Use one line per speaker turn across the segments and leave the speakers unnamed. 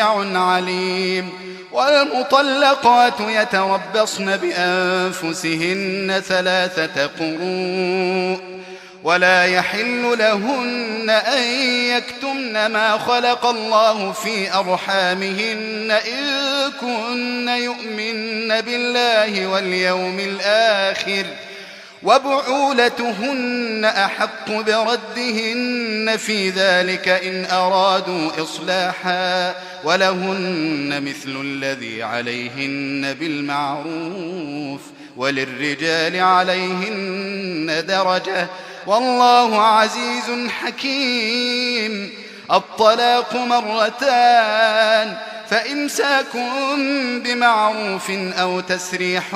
سميع عليم. والمطلقات يتربصن بأنفسهن 3 قروء ولا يحل لهن أن يكتمن ما خلق الله في أرحامهن إن كن يؤمن بالله واليوم الآخر وبعولتهن أحق بردهن في ذلك إن أرادوا إصلاحا ولهن مثل الذي عليهن بالمعروف وللرجال عليهن درجة والله عزيز حكيم. الطلاق 2 فإمساك بمعروف أو تسريح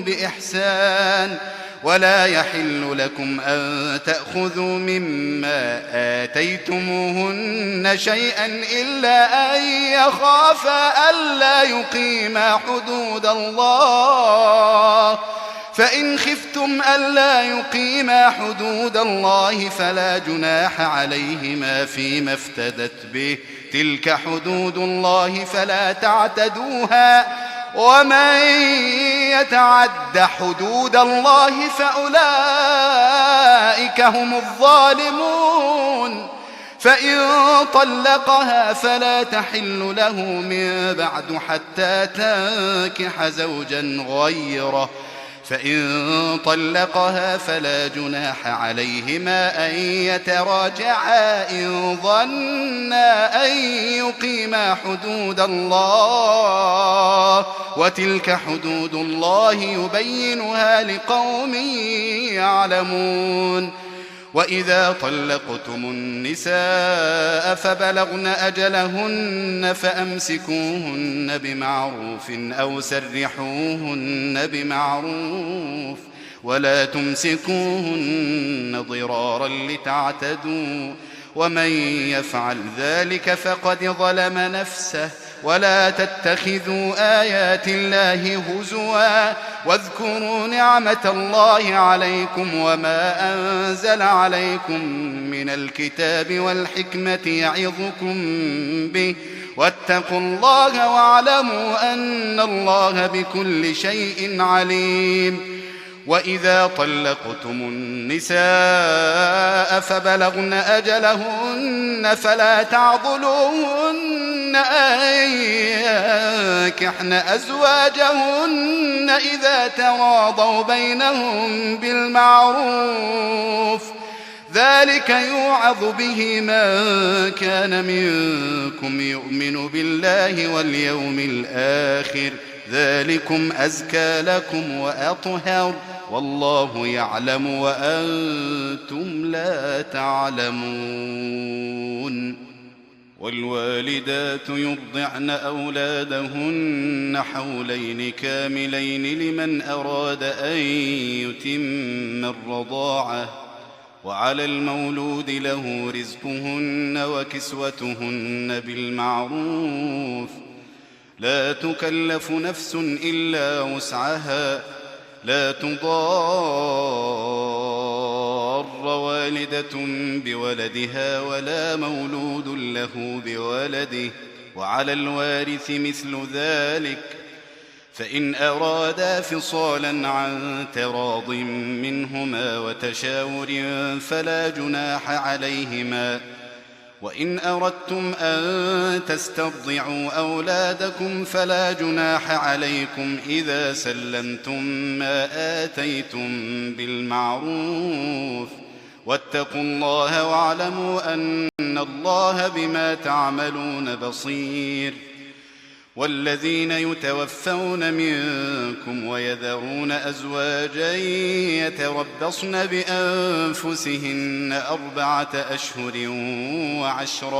بإحسان ولا يحل لكم أن تأخذوا مما آتيتموهن شيئا إلا أن يخافا ألا يقيما حدود الله فإن خفتم ألا يقيما حدود الله فلا جناح عليهما فيما افتدت به تلك حدود الله فلا تعتدوها ومن يتعد حدود الله فأولئك هم الظالمون. فإن طلقها فلا تحل له من بعد حتى تنكح زوجا غيره فإن طلقها فلا جناح عليهما أن يتراجعا إن ظنا أن يقيما حدود الله وتلك حدود الله يبينها لقوم يعلمون. وإذا طلقتم النساء فبلغن أجلهن فأمسكوهن بمعروف أو سرحوهن بمعروف ولا تمسكوهن ضرارا لتعتدوا ومن يفعل ذلك فقد ظلم نفسه. ولا تتخذوا آيات الله هزوا واذكروا نعمة الله عليكم وما أنزل عليكم من الكتاب والحكمة يعظكم به واتقوا الله واعلموا أن الله بكل شيء عليم. وإذا طلقتم النساء فبلغن أجلهن فلا تعضلوهن أن ينكحن أزواجهن إذا تراضوا بينهم بالمعروف ذلك يوعظ به من كان منكم يؤمن بالله واليوم الآخر ذلكم أزكى لكم وأطهر والله يعلم وأنتم لا تعلمون. والوالدات يرضعن أولادهن حولين كاملين لمن أراد أن يتم الرضاعة وعلى المولود له رزقهن وكسوتهن بالمعروف لا تكلف نفس إلا وسعها لا تضار والدة بولدها ولا مولود له بولده وعلى الوارث مثل ذلك فإن أرادا فصالا عن تراض منهما وتشاور فلا جناح عليهما. وإن أردتم أن تسترضعوا أولادكم فلا جناح عليكم إذا سلمتم ما آتيتم بالمعروف واتقوا الله واعلموا أن الله بما تعملون بصير. والذين يتوفون منكم ويذرون أزواجا يتربصن بأنفسهن 4 أشهر و10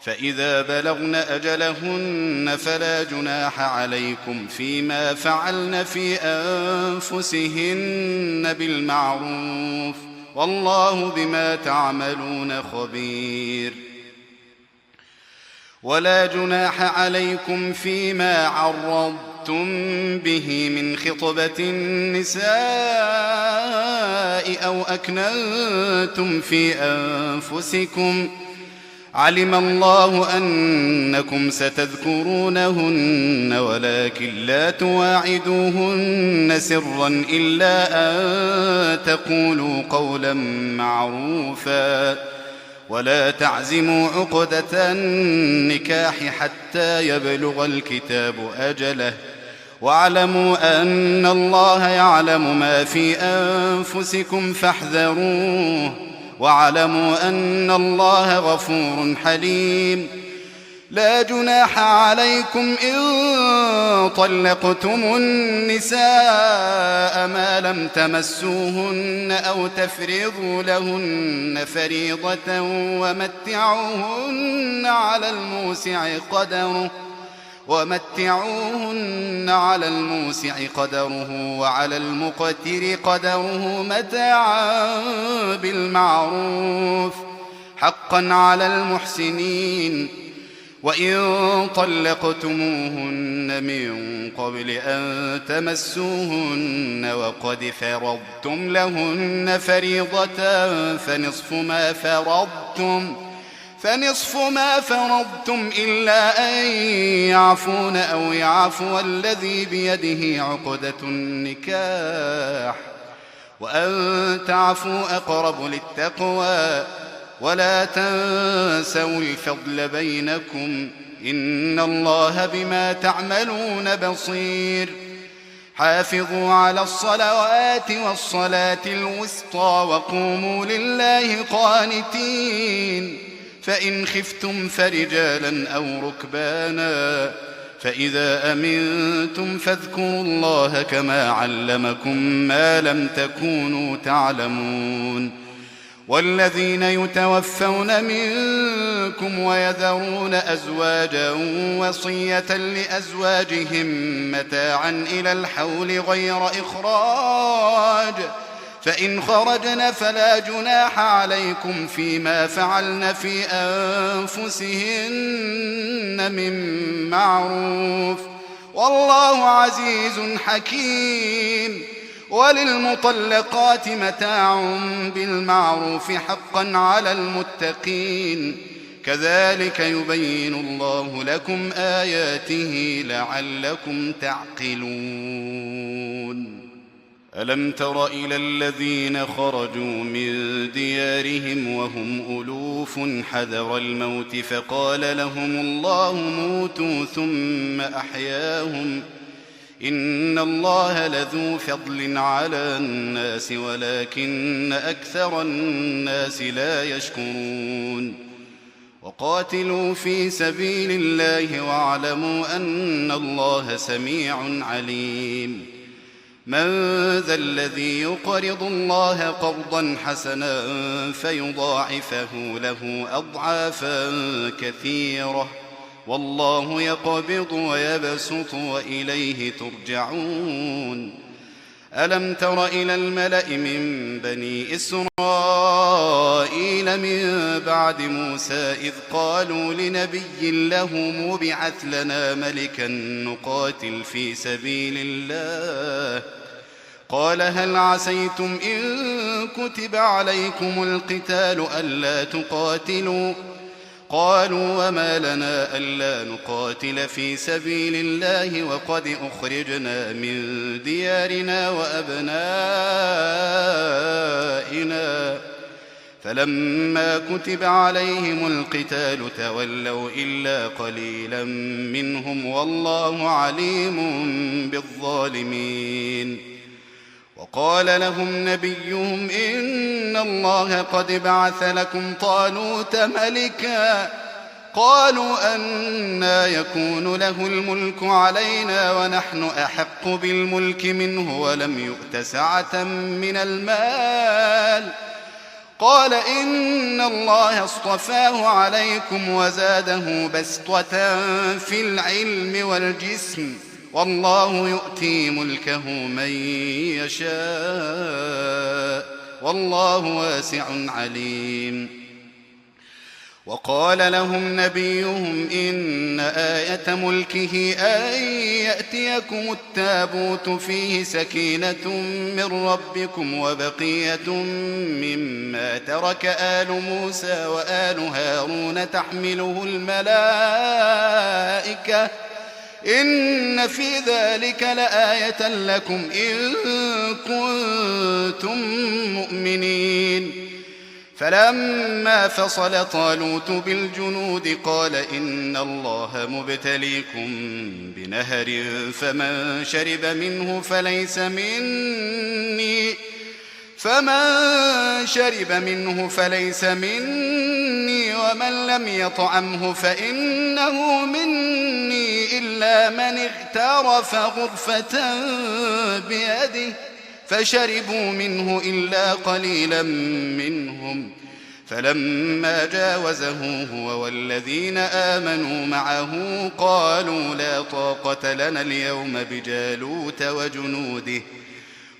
فإذا بلغن أجلهن فلا جناح عليكم فيما فعلن في أنفسهن بالمعروف والله بما تعملون خبير. ولا جناح عليكم فيما عرضتم به من خطبة النساء أو أكننتم في أنفسكم علم الله أنكم ستذكرونهن ولكن لا تواعدوهن سرا إلا أن تقولوا قولا معروفا ولا تعزموا عقدة النكاح حتى يبلغ الكتاب أجله واعلموا أن الله يعلم ما في أنفسكم فاحذروه واعلموا أن الله غفور حليم لا جناح عليكم إن طلقتم النساء ما لم تمسوهن أو تفرضوا لهن فريضة ومتعوهن على الموسع قدره وعلى المقتر قدره متاعا بالمعروف حقا على المحسنين وإن طلقتموهن من قبل أن تمسوهن وقد فرضتم لهن فريضة فنصف ما فرضتم إلا أن يعفون أو يعفو الذي بيده عقدة النكاح وأن تعفوا أقرب للتقوى ولا تنسوا الفضل بينكم إن الله بما تعملون بصير حافظوا على الصلوات والصلاة الوسطى وقوموا لله قانتين فإن خفتم فرجالا أو ركبانا فإذا أمنتم فاذكروا الله كما علمكم ما لم تكونوا تعلمون والذين يتوفون منكم ويذرون أزواجا وصية لأزواجهم متاعا إلى الحول غير إخراج فإن خرجن فلا جناح عليكم فيما فعلن في أنفسهن من معروف والله عزيز حكيم وللمطلقات متاع بالمعروف حقا على المتقين كذلك يبين الله لكم آياته لعلكم تعقلون ألم تر إلى الذين خرجوا من ديارهم وهم ألوف حذر الموت فقال لهم الله موتوا ثم أحياهم إن الله لذو فضل على الناس ولكن أكثر الناس لا يشكرون وقاتلوا في سبيل الله واعلموا أن الله سميع عليم من ذا الذي يقرض الله قرضا حسنا فيضاعفه له أضعافا كثيرة والله يقبض ويبسط وإليه ترجعون ألم تر إلى الملأ من بني إسرائيل من بعد موسى إذ قالوا لنبي له مبعث لنا ملكا نقاتل في سبيل الله قال هل عسيتم إن كتب عليكم القتال ألا تقاتلوا قالوا وما لنا ألا نقاتل في سبيل الله وقد أخرجنا من ديارنا وأبنائنا فلما كتب عليهم القتال تولوا إلا قليلا منهم والله عليم بالظالمين وقال لهم نبيهم إن الله قد بعث لكم طالوت ملكا قالوا أنى يكون له الملك علينا ونحن أحق بالملك منه ولم يؤت سعة من المال قال إن الله اصطفاه عليكم وزاده بسطة في العلم والجسم والله يؤتي ملكه من يشاء والله واسع عليم وقال لهم نبيهم إن آية ملكه أن يأتيكم التابوت فيه سكينة من ربكم وبقية مما ترك آل موسى وآل هارون تحمله الملائكة إن في ذلك لآية لكم إن كنتم مؤمنين. فلما فصل طالوت بالجنود قال إن الله مبتليكم بنهر فمن شرب منه فليس مني ومن لم يطعمه فإنه مني إلا من اغترف غرفة بيده فشربوا منه إلا قليلا منهم. فلما جاوزه هو والذين آمنوا معه قالوا لا طاقة لنا اليوم بجالوت وجنوده.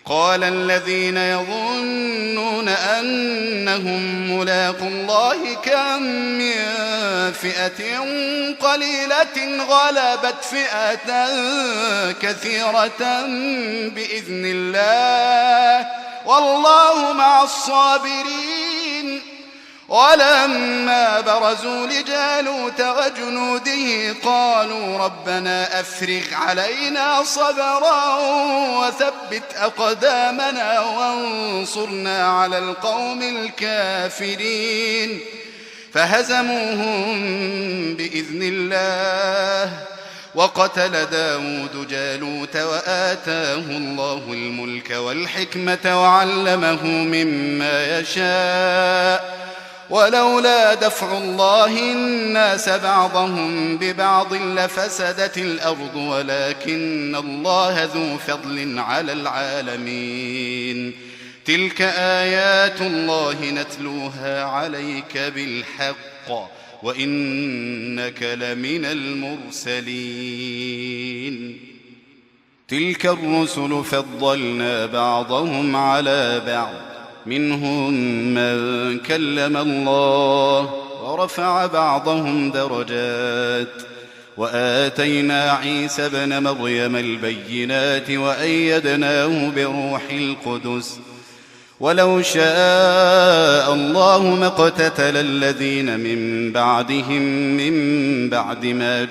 قال الذين يظنون أنهم ملاقو الله كم من فئة قليلة غلبت فئة كثيرة بإذن الله والله مع الصابرين. ولما برزوا لجالوت وجنوده قالوا ربنا أفرغ علينا صبرا وثبت أقدامنا وانصرنا على القوم الكافرين. فهزموهم بإذن الله وقتل داود جالوت وآتاه الله الملك والحكمة وعلمه مما يشاء ولولا دفع الله الناس بعضهم ببعض لفسدت الأرض ولكن الله ذو فضل على العالمين. تلك آيات الله نتلوها عليك بالحق وإنك لمن المرسلين. تلك الرسل فضلنا بعضهم على بعض منهم من كلم الله ورفع بعضهم درجات وآتينا عيسى ابن مريم البينات وأيدناه بروح القدس ولو شاء الله ما اقتتل الذين من بعدهم من بعد ما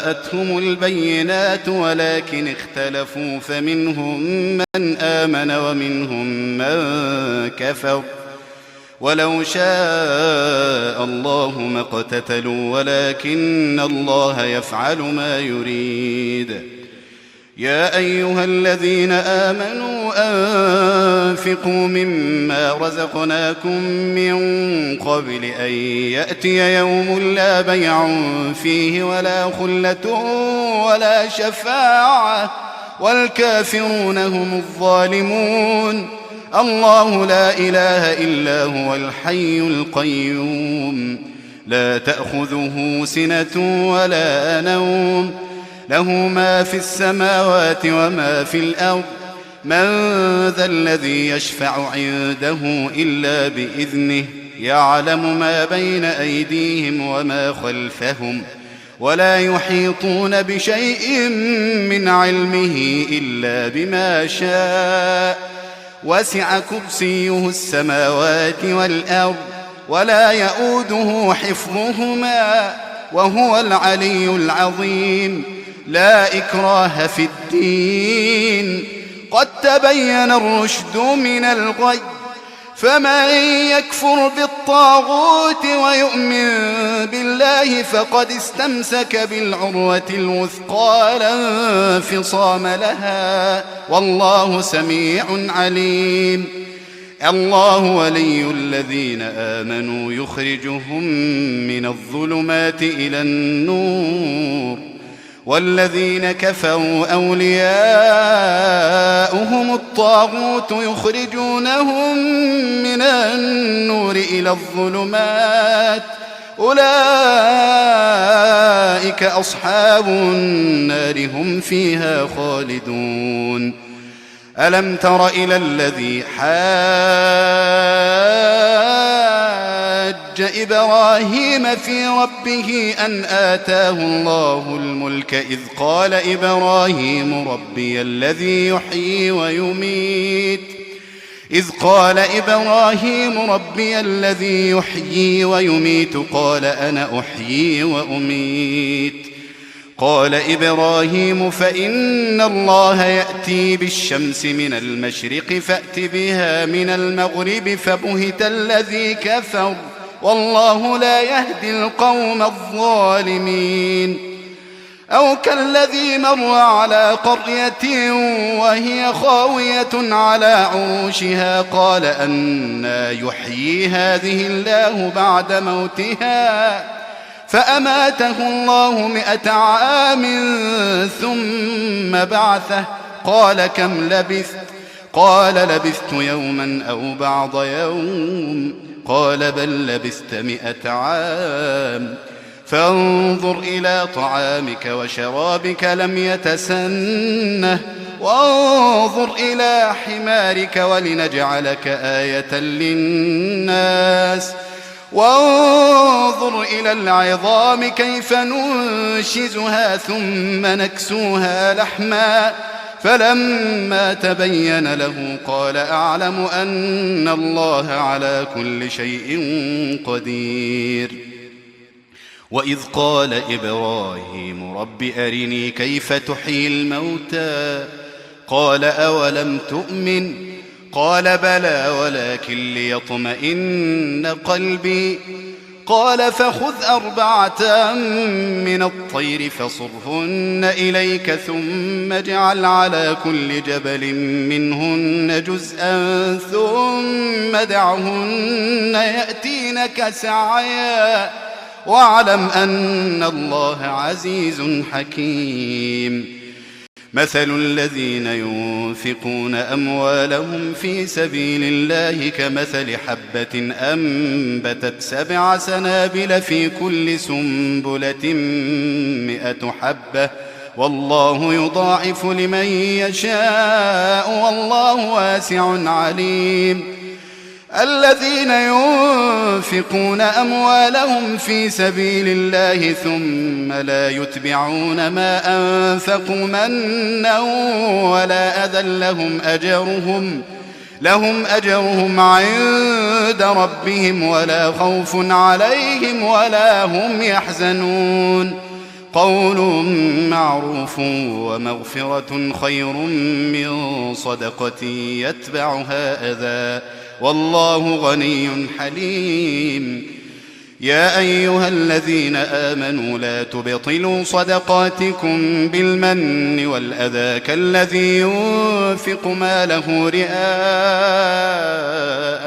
جاءتهم البينات ولكن اختلفوا فمنهم من آمن ومنهم من كفر ولو شاء الله ما اقتتلوا ولكن الله يفعل ما يريد. يا أيها الذين آمنوا أنفقوا مما رزقناكم من قبل أن يأتي يوم لا بيع فيه ولا خلة ولا شفاعة والكافرون هم الظالمون. الله لا إله إلا هو الحي القيوم لا تأخذه سنة ولا نوم له ما في السماوات وما في الأرض من ذا الذي يشفع عنده إلا بإذنه يعلم ما بين أيديهم وما خلفهم ولا يحيطون بشيء من علمه إلا بما شاء وسع كرسيه السماوات والأرض ولا يؤوده حفظهما وهو العلي العظيم. لا إكراه في الدين قد تبين الرشد من الغي فمن يكفر بالطاغوت ويؤمن بالله فقد استمسك بالعروة الوثقى لا انفصام لها والله سميع عليم. الله ولي الذين آمنوا يخرجهم من الظلمات إلى النور والذين كفروا أولياؤهم الطاغوت يخرجونهم من النور إلى الظلمات أولئك أصحاب النار هم فيها خالدون. ألم تر إلى الذي حاج حج إبراهيم في ربه أن آتاه الله الملك إذ قال إبراهيم ربي الذي يحيي ويميت قال أنا أحيي وأميت. قال إبراهيم فإن الله يأتي بالشمس من المشرق فأت بها من المغرب فبهت الذي كفر والله لا يهدي القوم الظالمين. أو كالذي مر على قرية وهي خاوية على عروشها قال أنى يحيي هذه الله بعد موتها فأماته الله 100 عام ثم بعثه قال كم لبثت؟ قال لبثت يوما أو بعض يوم قال بل لبثت 100 عام فانظر إلى طعامك وشرابك لم يتسنه وانظر إلى حمارك ولنجعلك آية للناس وانظر إلى العظام كيف ننشزها ثم نكسوها لحما فلما تبين له قال أعلم أن الله على كل شيء قدير. وإذ قال إبراهيم رب أرني كيف تحيي الموتى قال أولم تؤمن قال بلى ولكن ليطمئن قلبي قال فخذ 4 من الطير فصرهن إليك ثم اجعل على كل جبل منهن جزءا ثم دعهن يأتينك سعيا واعلم أن الله عزيز حكيم. مثل الذين ينفقون أموالهم في سبيل الله كمثل حبة أنبتت 7 سنابل في كل سنبلة 100 حبة والله يضاعف لمن يشاء والله واسع عليم. الذين ينفقون أموالهم في سبيل الله ثم لا يتبعون ما أنفقوا منا ولا أذى لهم أجرهم عند ربهم ولا خوف عليهم ولا هم يحزنون. قول معروف ومغفرة خير من صدقة يتبعها أذى والله غني حليم. يا أيها الذين آمنوا لا تبطلوا صدقاتكم بالمن والأذى كالذي ينفق ماله رئاء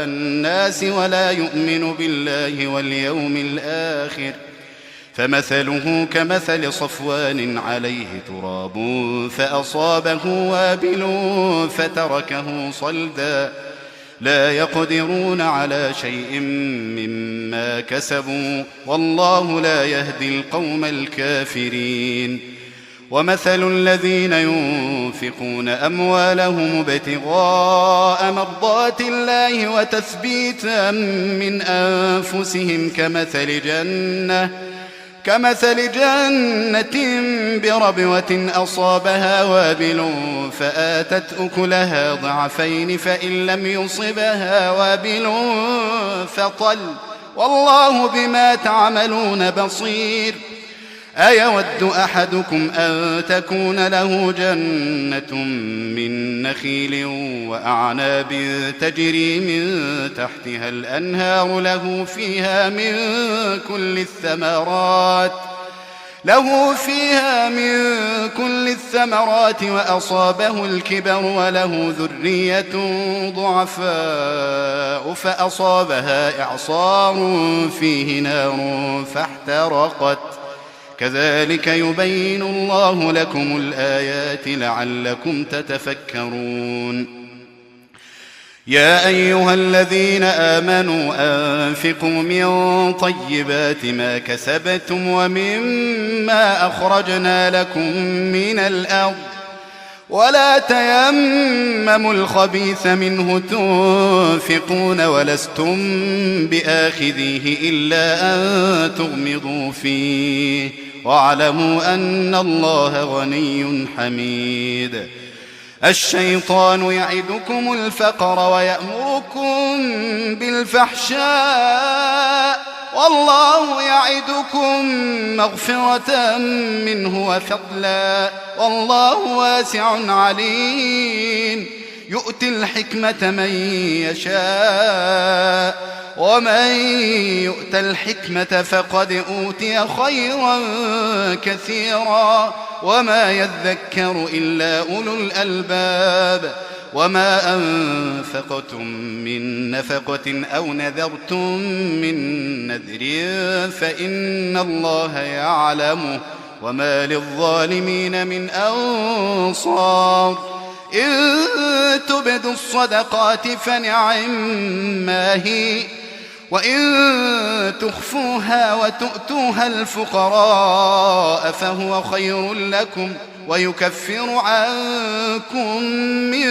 الناس ولا يؤمن بالله واليوم الآخر فمثله كمثل صفوان عليه تراب فأصابه وابل فتركه صلدا لا يقدرون على شيء مما كسبوا والله لا يهدي القوم الكافرين. ومثل الذين ينفقون أموالهم ابتغاء مرضات الله وتثبيتا من أنفسهم كمثل جنة بربوة أصابها وابل فآتت أكلها ضعفين فإن لم يصبها وابل فطل والله بما تعملون بصير. أيود أحدكم أن تكون له جنة من نخيل وأعناب تجري من تحتها الأنهار له فيها من كل الثمرات وأصابه الكبر وله ذرية ضعفاء فأصابها إعصار فيه نار فاحترقت كذلك يبين الله لكم الآيات لعلكم تتفكرون. يا أيها الذين آمنوا أنفقوا من طيبات ما كسبتم ومما أخرجنا لكم من الأرض ولا تيمموا الخبيث منه تنفقون ولستم بآخذيه إلا أن تغمضوا فيه واعلموا أن الله غني حميد. الشيطان يعدكم الفقر ويأمركم بالفحشاء والله يعدكم مغفرة منه وفضلا والله واسع عليم. يؤتي الحكمة من يشاء ومن يؤت الحكمة فقد أوتي خيرا كثيرا وما يذكر إلا أولو الألباب. وما أنفقتم من نفقة أو نذرتم من نذر فإن الله يعلمه وما للظالمين من أنصار. إن تبدوا الصدقات فنعما هي وإن تخفوها وتؤتوها الفقراء فهو خير لكم ويكفر عنكم من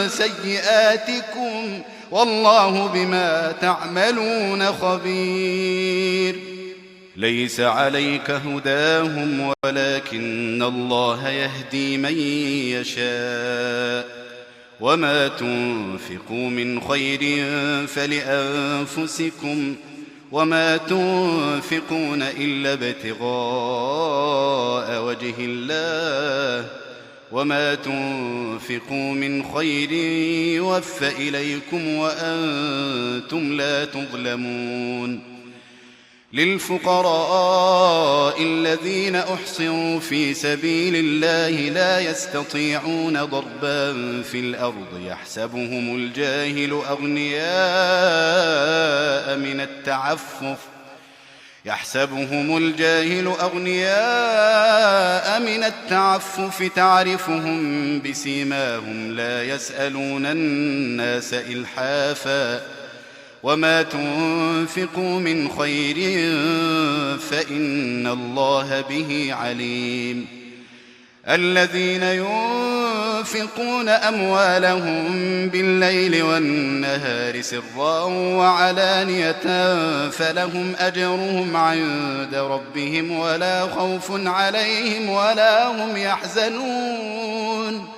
سيئاتكم والله بما تعملون خبير. ليس عليك هداهم ولكن الله يهدي من يشاء وما تنفقوا من خير فلأنفسكم وما تنفقون إلا ابتغاء وجه الله وما تنفقوا من خير يوفى إليكم وأنتم لا تظلمون. للفقراء الذين أحصروا في سبيل الله لا يستطيعون ضربا في الأرض يحسبهم الجاهل أغنياء من التعفف تعرفهم بسيماهم لا يسألون الناس إلحافا وما تنفقوا من خير فإن الله به عليم. الذين ينفقون أموالهم بالليل والنهار سرا وعلانية فلهم أجرهم عند ربهم ولا خوف عليهم ولا هم يحزنون.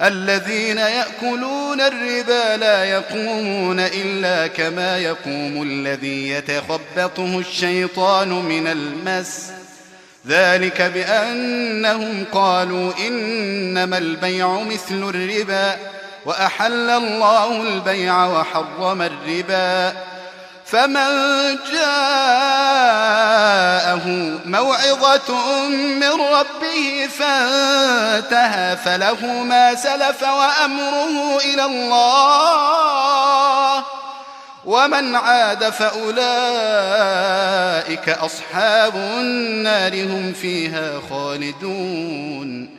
الذين يأكلون الربا لا يقومون إلا كما يقوم الذي يتخبطه الشيطان من المس ذلك بأنهم قالوا إنما البيع مثل الربا وأحل الله البيع وحرم الربا. فمن جاءه موعظة من ربه فانتهى فله ما سلف وأمره إلى الله ومن عاد فأولئك أصحاب النار هم فيها خالدون.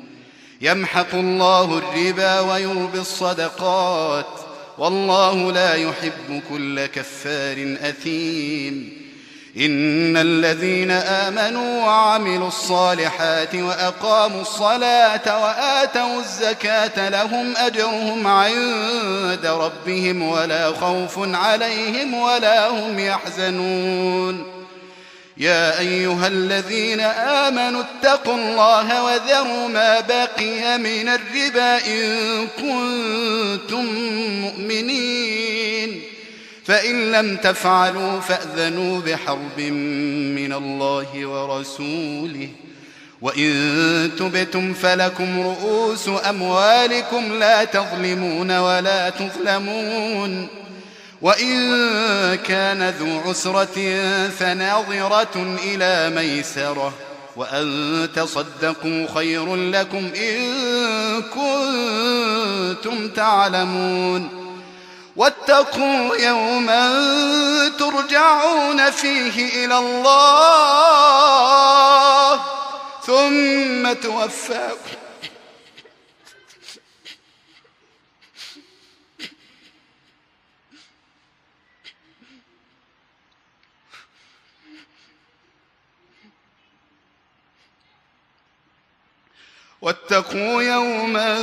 يمحق الله الربا ويربي الصدقات والله لا يحب كل كفار أثيم. إن الذين آمنوا وعملوا الصالحات وأقاموا الصلاة وآتوا الزكاة لهم أجرهم عند ربهم ولا خوف عليهم ولا هم يحزنون. يا أيها الذين آمنوا اتقوا الله وذروا ما بقي من الربا إن كنتم مؤمنين فإن لم تفعلوا فأذنوا بحرب من الله ورسوله وإن تبتم فلكم رؤوس أموالكم لا تظلمون ولا تظلمون. وإن كان ذو عسرة فناظرة إلى ميسرة وأن تصدقوا خير لكم إن كنتم تعلمون. واتقوا يوما ترجعون فيه إلى الله ثم توفى واتقوا يوما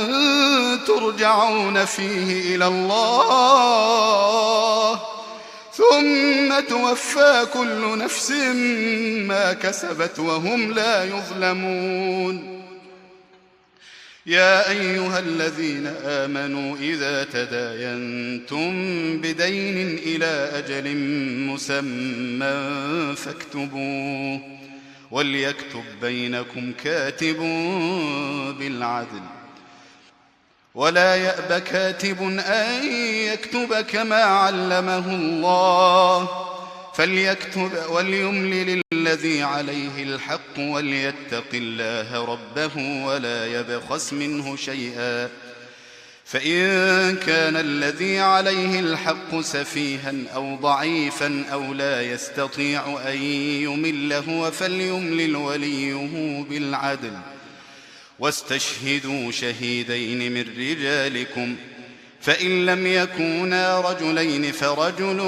ترجعون فيه إلى الله ثم توفى كل نفس ما كسبت وهم لا يظلمون. يا أيها الذين آمنوا إذا تداينتم بدين إلى أجل مسمى فاكتبوه وليكتب بينكم كاتب بالعدل ولا يأب كاتب أن يكتب كما علمه الله فليكتب وليملل الذي عليه الحق وليتق الله ربه ولا يبخس منه شيئا فإن كان الذي عليه الحق سفيها أو ضعيفا أو لا يستطيع أن يمل فليملل وليه بالعدل واستشهدوا شهيدين من رجالكم فإن لم يكونا رجلين فرجل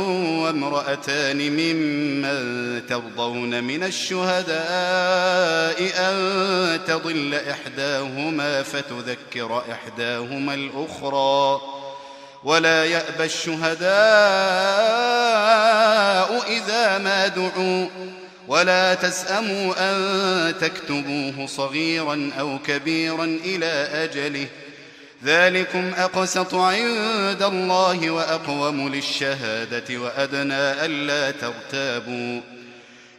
وامرأتان ممن ترضون من الشهداء أن تضل إحداهما فتذكر إحداهما الأخرى ولا يأبى الشهداء إذا ما دعوا ولا تسأموا أن تكتبوه صغيرا أو كبيرا إلى أجله ذلكم أقسط عند الله وأقوم للشهادة وأدنى ألا ترتابوا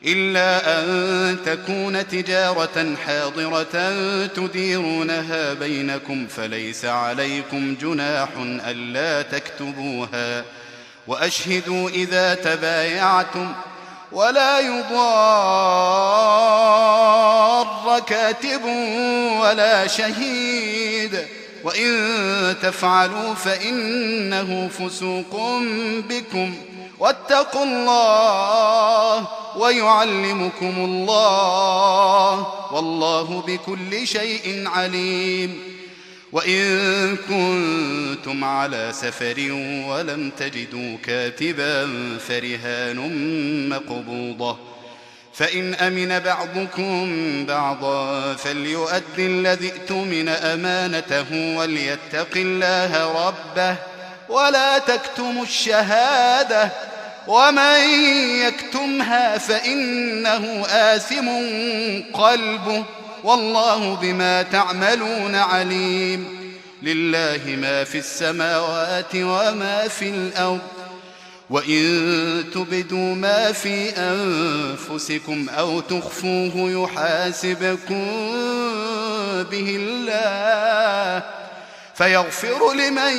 إلا أن تكون تجارة حاضرة تديرونها بينكم فليس عليكم جناح ألا تكتبوها وأشهدوا إذا تبايعتم ولا يضار كاتب ولا شهيد وإن تفعلوا فإنه فسوق بكم واتقوا الله ويعلمكم الله والله بكل شيء عليم. وإن كنتم على سفر ولم تجدوا كاتبا فرهان مقبوضة فإن أمن بعضكم بعضا فليؤد الذي اؤتمن أمانته وليتق الله ربه ولا تكتموا الشهادة ومن يكتمها فإنه آثم قلبه والله بما تعملون عليم. لله ما في السماوات وما في الأرض وإن تبدوا ما في أنفسكم أو تخفوه يحاسبكم به الله فيغفر لمن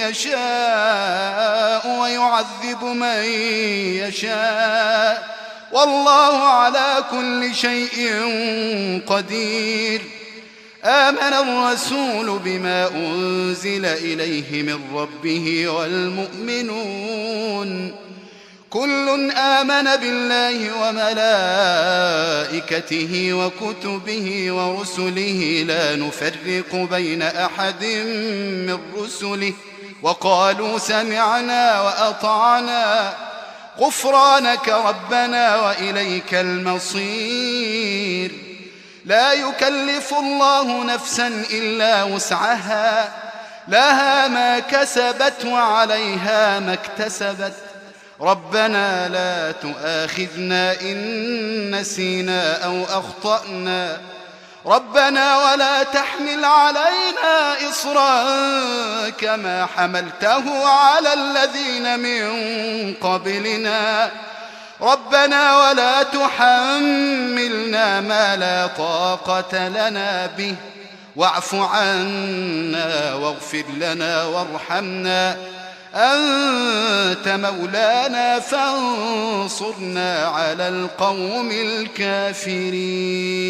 يشاء ويعذب من يشاء والله على كل شيء قدير. آمن الرسول بما أنزل إليه من ربه والمؤمنون كل آمن بالله وملائكته وكتبه ورسله لا نفرق بين أحد من رسله وقالوا سمعنا وأطعنا غفرانك ربنا وإليك المصير. لا يكلف الله نفسا إلا وسعها لها ما كسبت وعليها ما اكتسبت ربنا لا تؤاخذنا إن نسينا أو أخطأنا ربنا ولا تحمل علينا إصرا كما حملته على الذين من قبلنا ربنا ولا تحملنا ما لا طاقة لنا به واعف عنا واغفر لنا وارحمنا أنت مولانا فانصرنا على القوم الكافرين.